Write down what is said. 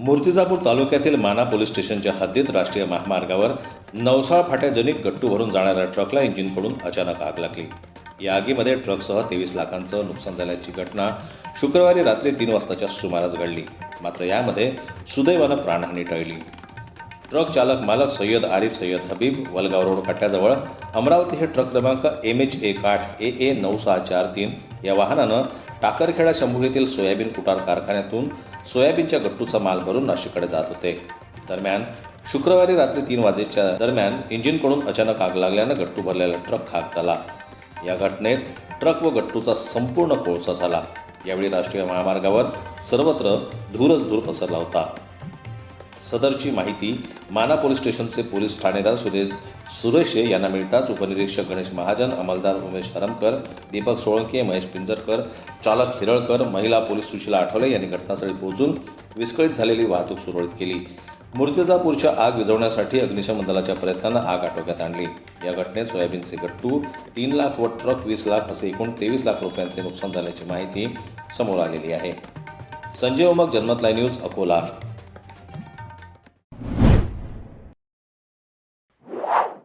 मूर्तिजापूर तालुक्यातील माना पोलीस स्टेशनच्या हद्दीत राष्ट्रीय महामार्गावर नवसाळ फाट्याजनिक गट्टू भरून जाणाऱ्या ट्रकला इंजिनकडून अचानक आग लागली. या आगीमध्ये ट्रकसह 23 लाखांचं नुकसान झाल्याची घटना शुक्रवारी रात्री 3 वाजताच्या सुमारास घडली. मात्र यामध्ये सुदैवानं प्राणहानी टळली. ट्रक चालक मालक सय्यद आरिफ सय्यद हबीब, वलगाव रोड फाट्याजवळ अमरावती हे ट्रक क्रमांक MH18 AA 9643 या वाहनानं टाकरखेडा शंभू येथील सोयाबीन कुटार कारखान्यातून सोयाबीनच्या गट्टूचा माल भरून नाशिककडे जात होते. दरम्यान शुक्रवारी रात्री 3 वाजेच्या दरम्यान इंजिनकडून अचानक आग लागल्यानं गट्टू भरलेला ट्रक खाक झाला. या घटनेत ट्रक व गट्टूचा संपूर्ण कोळसा झाला. यावेळी राष्ट्रीय महामार्गावर सर्वत्र धूरच धूर पसरला होता. सदरची माहिती माना पोलीस स्टेशनचे पोलीस ठाणेदार सुरेश यांना मिळताच उपनिरीक्षक गणेश महाजन, अंमलदार उमेश हरमकर, दीपक सोळंके, महेश पिंजरकर, चालक हिरळकर, महिला पोलीस सुशीला आठवले यांनी घटनास्थळी पोहोचून विस्कळीत झालेली वाहतूक सुरळीत केली. मूर्तिजापूरच्या आग विझवण्यासाठी अग्निशमन दलाच्या प्रयत्नानं आग आटोक्यात आणली. या घटनेत सोयाबीनचे गट्टू 3 लाख व ट्रक 20 लाख असे एकूण 23 लाख रुपयांचे नुकसान झाल्याची माहिती समोर आलेली आहे. संजय ओमक, जनमत लाईव्ह न्यूज, अकोला.